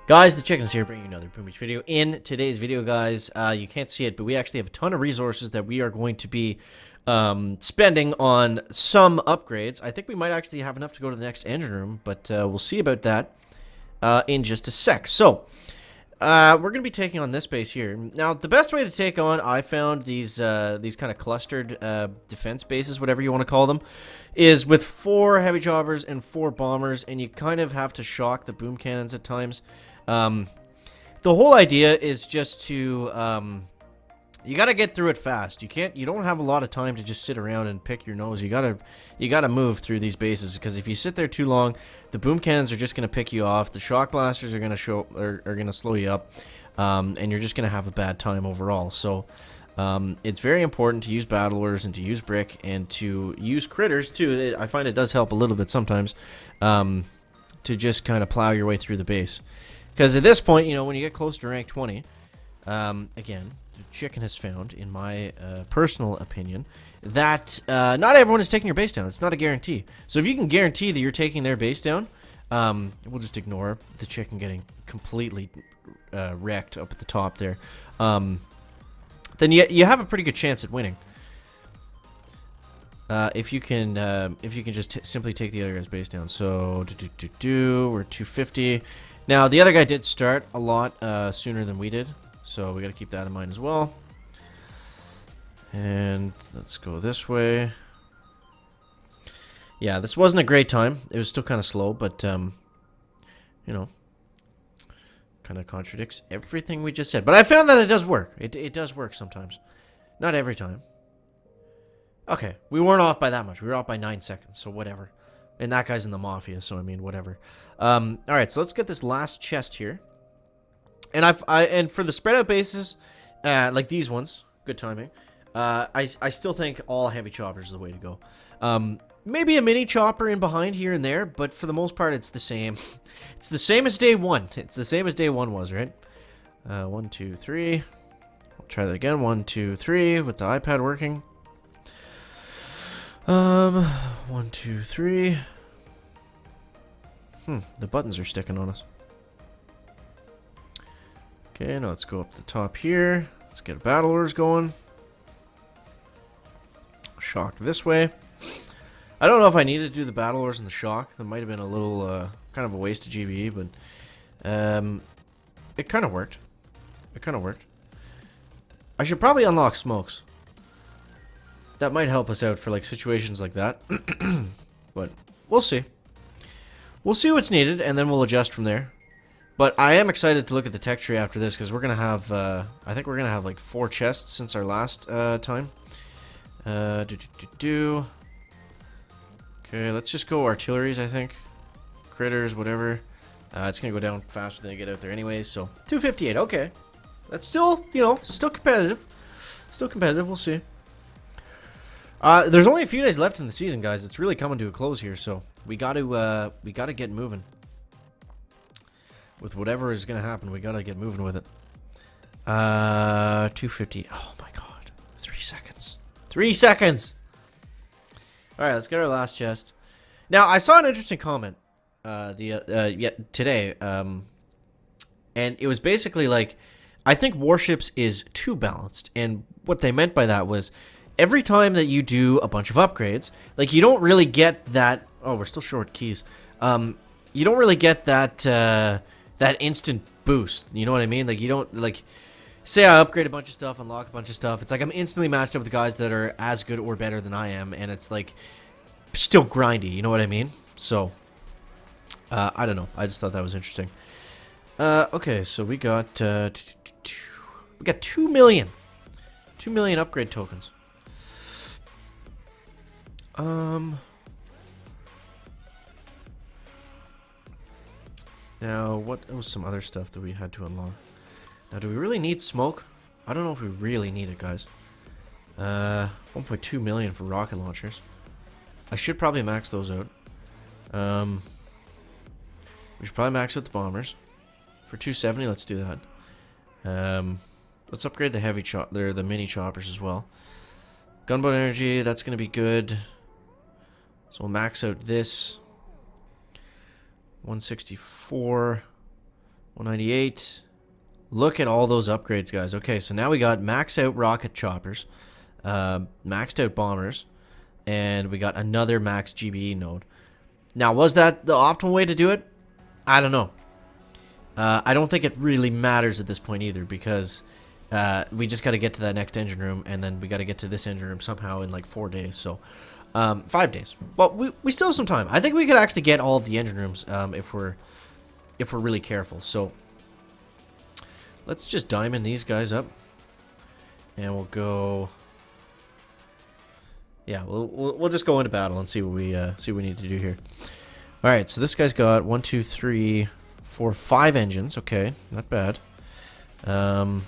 Guys, the Chicken's here bringing you another Boom Beach video. In today's video, guys, you can't see it, but we actually have a ton of resources that we are going to be spending on some upgrades. I think we might actually have enough to go to the next engine room, but we'll see about that in just a sec. So, we're going to be taking on this base here. Now, the best way to take on, I found these kind of clustered defense bases, whatever you want to call them, is with 4 heavy choppers and 4 bombers, and you kind of have to shock the boom cannons at times. The whole idea is just to, you gotta get through it fast. You don't have a lot of time to just sit around and pick your nose. You gotta move through these bases, because if you sit there too long, the boom cannons are just gonna pick you off. The shock blasters are gonna slow you up, and you're just gonna have a bad time overall. So, it's very important to use battlers and to use brick and to use critters too. I find it does help a little bit sometimes, to just kind of plow your way through the base. Because at this point, you know, when you get close to rank 20, again, the Chicken has found, in my personal opinion, that not everyone is taking your base down. It's not a guarantee. So if you can guarantee that you're taking their base down, we'll just ignore the Chicken getting completely wrecked up at the top there. Then you have a pretty good chance at winning. If you can just simply take the other guy's base down. So we're 250. Now, the other guy did start a lot sooner than we did, so we got to keep that in mind as well. And let's go this way. Yeah, this wasn't a great time. It was still kind of slow, but, you know, kind of contradicts everything we just said. But I found that it does work. It does work sometimes. Not every time. Okay, we weren't off by that much. We were off by 9 seconds, so whatever. And that guy's in the Mafia, so I mean, whatever. Alright, so let's get this last chest here. And and for the spread out bases, like these ones, good timing, I still think all heavy choppers is the way to go. Maybe a mini chopper in behind here and there, but for the most part, it's the same. It's the same as day 1. It's the same as day 1 was, right? 1, 2, 3. I'll try that again. 1, 2, 3 with the iPad working. 1, 2, 3. The buttons are sticking on us. Okay, now let's go up the top here. Let's get battlers going. Shock this way. I don't know if I needed to do the battlers and the shock. That might have been a little, kind of a waste of GBE, but, it kind of worked. It kind of worked. I should probably unlock smokes. That might help us out for, like, situations like that. But we'll see. We'll see what's needed, and then we'll adjust from there. But I am excited to look at the tech tree after this, because we're going to have, I think we're going to have, like, 4 chests since our last time. Okay, let's just go artilleries, I think. Critters, whatever. It's going to go down faster than they get out there anyways, so 258, okay. That's still, you know, still competitive. Still competitive, we'll see. There's only a few days left in the season, guys. It's really coming to a close here, so we got to get moving. With whatever is going to happen, we got to get moving with it. 250. Oh my god. 3 seconds. 3 seconds. All right, let's get our last chest. Now, I saw an interesting comment today, and it was basically like, I think Warships is too balanced, and what they meant by that was, every time that you do a bunch of upgrades, like, you don't really get that... Oh, we're still short keys. You don't really get that, that instant boost. You know what I mean? Like, you don't, like... Say I upgrade a bunch of stuff, unlock a bunch of stuff. It's like I'm instantly matched up with guys that are as good or better than I am, and it's, like, still grindy. You know what I mean? So, I don't know. I just thought that was interesting. Okay, so we got 2 million. 2 million upgrade tokens. Now, what was some other stuff that we had to unlock? Now, do we really need smoke? I don't know if we really need it, guys. 1.2 million for rocket launchers. I should probably max those out. We should probably max out the bombers. For 270, let's do that. Let's upgrade the heavy the mini choppers as well. Gunboat energy, that's going to be good. So we'll max out this. 164. 198. Look at all those upgrades, guys. Okay, so now we got maxed out rocket choppers, maxed out bombers, and we got another max GBE node. Now, was that the optimal way to do it? I don't know. I don't think it really matters at this point either, because we just got to get to that next engine room, and then we got to get to this engine room somehow in like 4 days. So 5 days. But we still have some time. I think we could actually get all of the engine rooms if we're really careful. So let's just diamond these guys up, and we'll go. Yeah, we'll just go into battle and see what we need to do here. All right, so this guy's got 1, 2, 3, 4, 5 engines. Okay, not bad. And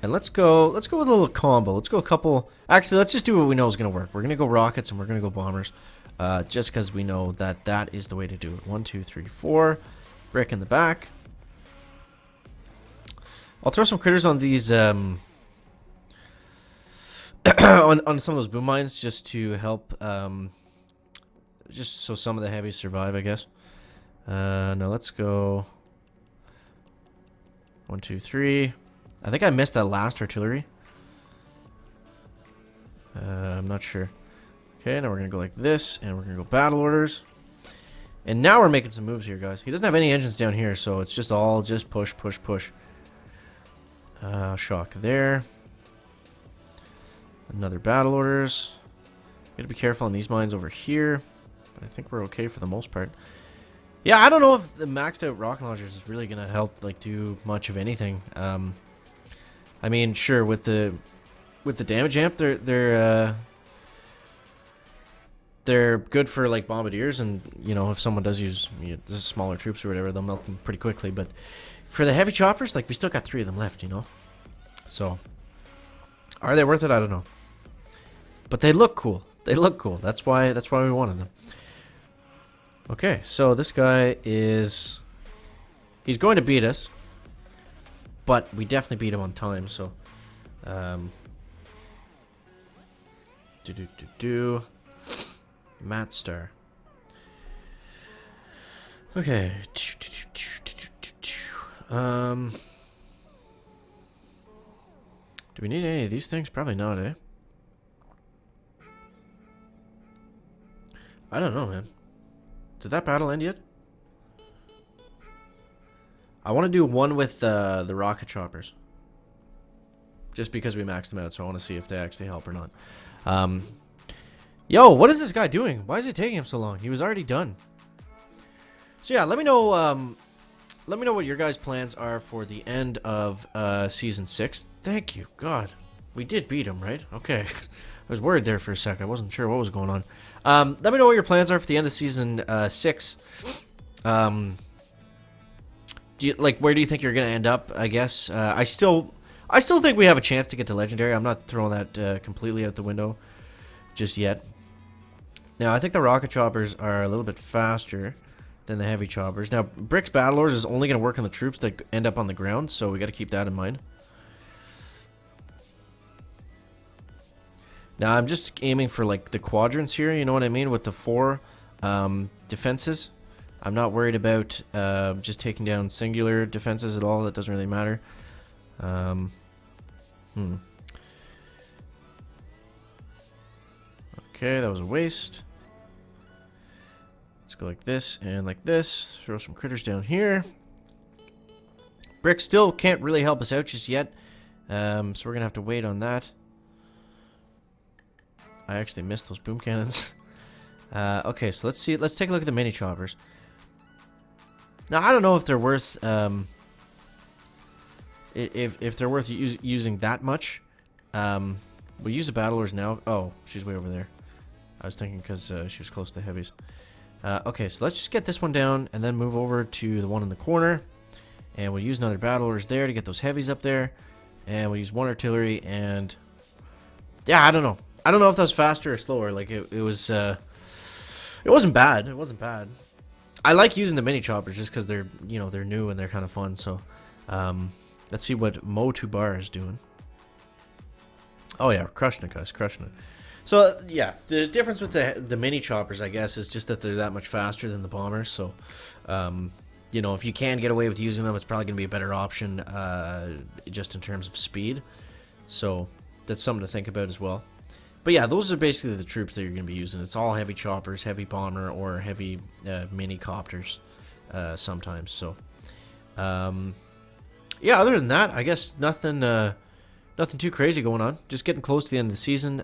let's go with a little combo. Let's go a couple. Actually, let's just do what we know is gonna work. We're gonna go rockets and we're gonna go bombers, just because we know that is the way to do it. 1, 2, 3, 4. Brick in the back. I'll throw some critters on these on some of those boom mines just to help, just so some of the heavies survive, I guess. Now let's go 1, 2, 3. I think I missed that last artillery. I'm not sure. Okay, now we're gonna go like this, and we're gonna go battle orders. And now we're making some moves here, guys. He doesn't have any engines down here, so it's just all just push, push, push. Shock there. Another battle orders. Gotta be careful on these mines over here. But I think we're okay for the most part. Yeah, I don't know if the maxed out rocket launchers is really gonna help like do much of anything. I mean, sure, with the damage amp, they're good for like bombardiers, and you know, if someone does use smaller troops or whatever, they'll melt them pretty quickly. But for the heavy choppers, like we still got 3 of them left, you know. So are they worth it? I don't know. But they look cool. They look cool. That's why we wanted them. Okay, so this guy he's going to beat us, but we definitely beat him on time. So, Matt Star. Okay. Do we need any of these things? Probably not, eh? I don't know, man. Did that battle end yet? I want to do one with the rocket choppers. Just because we maxed them out, so I want to see if they actually help or not. Yo, what is this guy doing? Why is it taking him so long? He was already done. So yeah, let me know what your guys' plans are for the end of Season 6. Thank you. God. We did beat him, right? Okay. I was worried there for a sec. I wasn't sure what was going on. Let me know what your plans are for the end of Season 6. Where do you think you're going to end up, I guess? I still think we have a chance to get to Legendary. I'm not throwing that completely out the window just yet. Now, I think the rocket choppers are a little bit faster than the heavy choppers. Now, Brick's Battle Orders is only going to work on the troops that end up on the ground, so we got to keep that in mind. Now, I'm just aiming for, like, the quadrants here, you know what I mean, with the 4 defenses. I'm not worried about just taking down singular defenses at all. That doesn't really matter. Okay, that was a waste. Let's go like this and like this. Throw some critters down here. Brick still can't really help us out just yet. So we're going to have to wait on that. I actually missed those boom cannons. Okay, so let's see. Let's take a look at the mini choppers. Now, I don't know if they're worth if they're worth using that much. We'll use the battlers now. Oh, she's way over there. I was thinking because she was close to the heavies. Okay, so let's just get this one down and then move over to the one in the corner. And we'll use another battlers there to get those heavies up there. And we'll use 1 artillery and... yeah, I don't know. I don't know if that was faster or slower. Like, it was... it wasn't bad. It wasn't bad. I like using the mini choppers just because they're, you know, they're new and they're kind of fun. So, let's see what Mo Tubar is doing. Oh, yeah, crushing it, guys. Crushing it. So, yeah, the difference with the mini choppers, I guess, is just that they're that much faster than the bombers. So, yeah, you know, if you can get away with using them, it's probably going to be a better option just in terms of speed. So that's something to think about as well. But yeah, those are basically the troops that you're going to be using. It's all heavy choppers, heavy bomber, or heavy mini copters sometimes. So yeah, other than that, I guess nothing too crazy going on. Just getting close to the end of the season.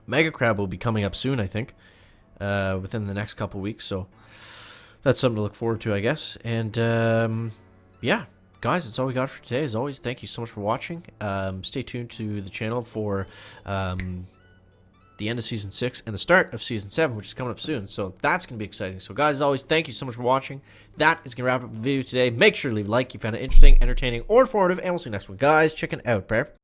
Mega Crab will be coming up soon, I think, within the next couple weeks. So that's something to look forward to, I guess. And yeah, guys, that's all we got for today. As always, thank you so much for watching. Stay tuned to the channel for the end of Season 6 and the start of Season 7, which is coming up soon. So that's going to be exciting. So guys, as always, thank you so much for watching. That is going to wrap up the video today. Make sure to leave a like if you found it interesting, entertaining, or informative. And we'll see you next one. Guys, check it out, Prep.